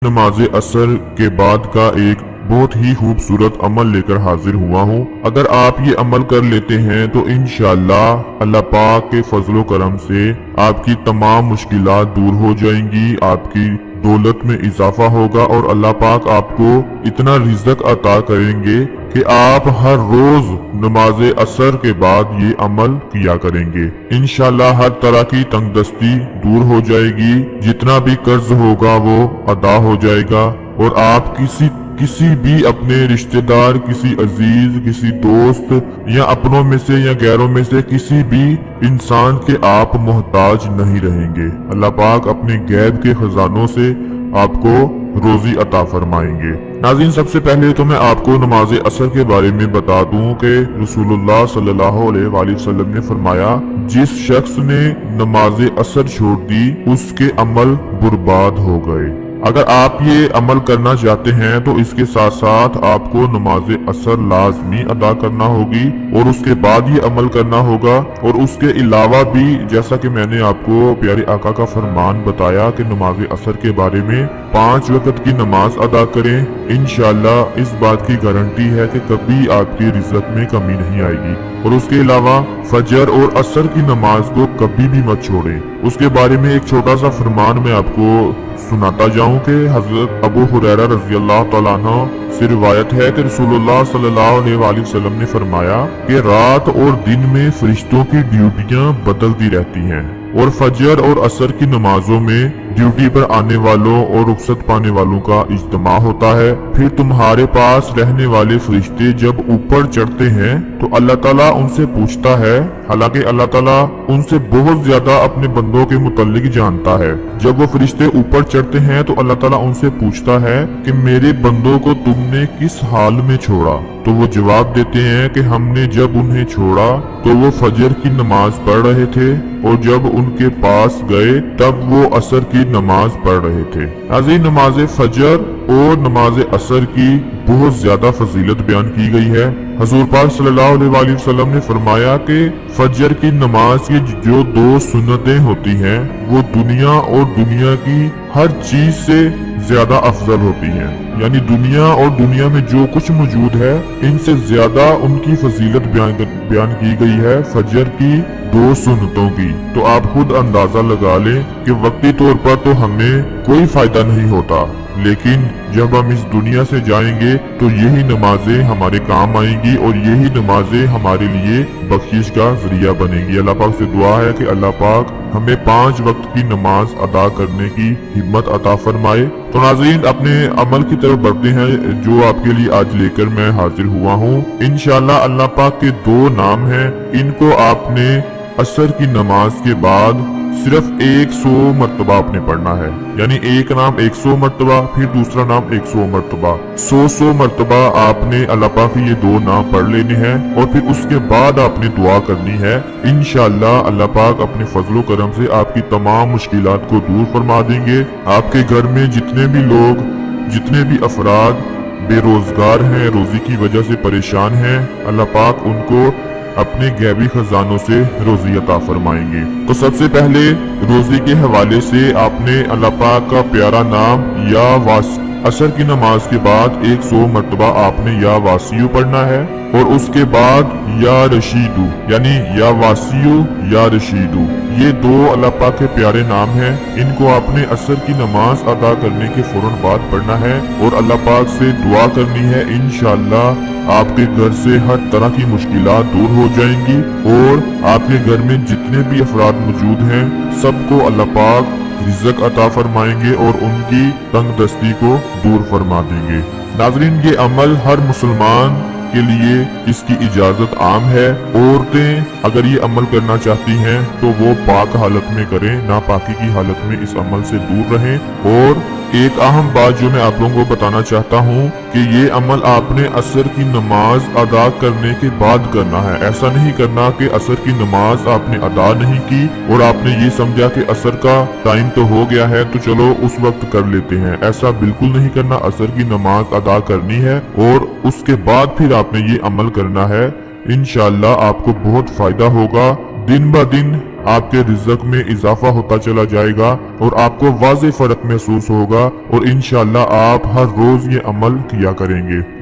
नमाज असर के बाद का एक बहुत ही खूबसूरत अमल लेकर हाजिर हुआ हूँ। अगर आप ये अमल कर लेते हैं तो इंशाअल्लाह अल्लाह पाक के फजलो करम से आपकी तमाम मुश्किलात दूर हो जाएंगी, आपकी दौलत में इजाफा होगा और अल्लाह पाक आपको इतना रिज़्क अता करेंगे कि आप हर रोज नमाज असर के बाद ये अमल किया करेंगे। इंशाअल्लाह हर तरह की तंगदस्ती दूर हो जाएगी, जितना भी कर्ज होगा वो अदा हो जाएगा और आप किसी भी अपने रिश्तेदार, किसी अजीज, किसी दोस्त या अपनों में से या गैरों में से किसी भी इंसान के आप मोहताज नहीं रहेंगे। अल्लाह पाक अपने गैब के खजानों से आपको रोजी अता फरमाएंगे। नाज़रीन, सबसे पहले तो मैं आपको नमाज असर के बारे में बता दूं कि रसूलुल्लाह सल्लल्लाहु अलैहि वसल्लम ने फरमाया, जिस शख्स ने नमाज असर छोड़ दी उसके अमल बर्बाद हो गए। अगर आप ये अमल करना चाहते हैं तो इसके साथ साथ आपको नमाज असर लाजमी अदा करना होगी और उसके बाद ये अमल करना होगा। और उसके अलावा भी जैसा कि मैंने आपको प्यारे आका का फरमान बताया कि नमाज असर के बारे में 5 वक्त की नमाज अदा करें। इंशाअल्लाह इस बात की गारंटी है कि कभी आपके रिज़्क में कमी नहीं आएगी। और उसके अलावा फजर और असर की नमाज को कभी भी मत छोड़ें। उसके बारे में एक छोटा सा फरमान मैं आपको सुनाता जाऊं कि हजरत अबू हुरैरा रज़ी अल्लाह तआला अन्हु से रिवायत है कि रसूलुल्लाह सल्लल्लाहु अलैहि वसल्लम ने फरमाया कि रात और दिन में फरिश्तों की ड्यूटियां बदलती रहती हैं और फजर और असर की नमाजों में ड्यूटी पर आने वालों और रुखसत पाने वालों का इज्तिमा होता है। फिर तुम्हारे पास रहने वाले फरिश्ते जब ऊपर चढ़ते हैं तो अल्लाह ताला उनसे पूछता है, हालांकि अल्लाह ताला उनसे बहुत ज्यादा अपने बंदों के मुतल्लिक जानता है। जब वो फरिश्ते ऊपर चढ़ते हैं तो अल्लाह ताला उनसे पूछता है कि मेरे बंदों को तुमने किस हाल में छोड़ा? तो वो जवाब देते हैं कि हमने जब उन्हें छोड़ा तो वो फजर की नमाज पढ़ रहे थे और जब उनके पास गए तब वो असर की नमाज पढ़ रहे थे। नाज़रीन, नमाज फजर और नमाज असर की बहुत ज्यादा फजीलत बयान की गई है। हजूर पाक सल्लल्लाहु अलैहि वसल्लम ने फरमाया कि फजर की नमाज की जो 2 सुन्नतें होती हैं वो दुनिया और दुनिया की हर चीज से ज्यादा अफजल होती हैं। यानी दुनिया और दुनिया में जो कुछ मौजूद है इनसे ज्यादा उनकी फजीलत बयान की गई है फजर की 2 सुन्नतों की। तो आप खुद अंदाजा लगा लें कि वक्ती तौर पर तो हमें कोई फायदा नहीं होता, लेकिन जब हम इस दुनिया से जाएंगे तो यही नमाजें हमारे काम आएंगी और यही नमाजें हमारे लिए बख्शिश का जरिया बनेगी। अल्लाह पाक से दुआ है कि अल्लाह पाक हमें 5 वक्त की नमाज अदा करने की हिम्मत अता फरमाए। तो नाज़रीन, अपने अमल की तरफ बढ़ते हैं जो आपके लिए आज लेकर मैं हाजिर हुआ हूँ। इंशाअल्लाह अल्लाह पाक के 2 नाम हैं, इनको आपने असर की नमाज के बाद सिर्फ 100 मरतबा आपने पढ़ना है। यानी एक नाम 100 मरतबा, फिर दूसरा नाम 100 मरतबा, 100 मरतबा आपने अल्लाह पाक के ये 2 नाम पढ़ लेने हैं और फिर उसके बाद आपने दुआ करनी है। इंशाअल्लाह अल्लाह पाक अपने फजलो करम से आपकी तमाम मुश्किलात को दूर फरमा देंगे। आपके घर में जितने भी लोग, जितने भी अफराद बेरोजगार हैं, रोजी की वजह से परेशान हैं, अल्लाह पाक उनको अपने गैबी खजानों से रोजी अता फरमाएंगे। तो सबसे पहले रोजी के हवाले से आपने अल्लाह पाक का प्यारा नाम या असर की नमाज के बाद 100 मरतबा आपने या वासियु पढ़ना है और उसके बाद या रशीदू, यानी या वासियु या रशीदू, ये 2 अल्लाह पाक के प्यारे नाम हैं। इनको आपने असर की नमाज अदा करने के फौरन बाद पढ़ना है और अल्लाह पाक से दुआ करनी है। इंशाअल्लाह आपके घर से हर तरह की मुश्किलात दूर हो जाएंगी और आपके घर में जितने भी अफराद मौजूद हैं सबको अल्लाह पाक रिज़्क अता फरमाएंगे और उनकी तंगदस्ती को दूर फरमा देंगे। नाज़रीन, ये अमल हर मुसलमान के लिए इसकी इजाजत आम है। औरतें अगर ये अमल करना चाहती हैं तो वो पाक हालत में करें, नापाकी की हालत में इस अमल से दूर रहें। और एक अहम बात जो मैं आप लोगों को बताना चाहता हूँ कि ये अमल आपने असर की नमाज अदा करने के बाद करना है। ऐसा नहीं करना कि असर की नमाज आपने अदा नहीं की और आपने ये समझा कि असर का टाइम तो हो गया है तो चलो उस वक्त कर लेते हैं। ऐसा बिल्कुल नहीं करना। असर की नमाज अदा करनी है और उसके बाद फिर आपने ये अमल करना है। इंशाअल्लाह आपको बहुत फायदा होगा। दिन ब दिन آپ کے رزق میں اضافہ ہوتا چلا جائے گا اور آپ کو واضح فرق محسوس ہوگا اور انشاءاللہ آپ ہر روز یہ عمل کیا کریں گے۔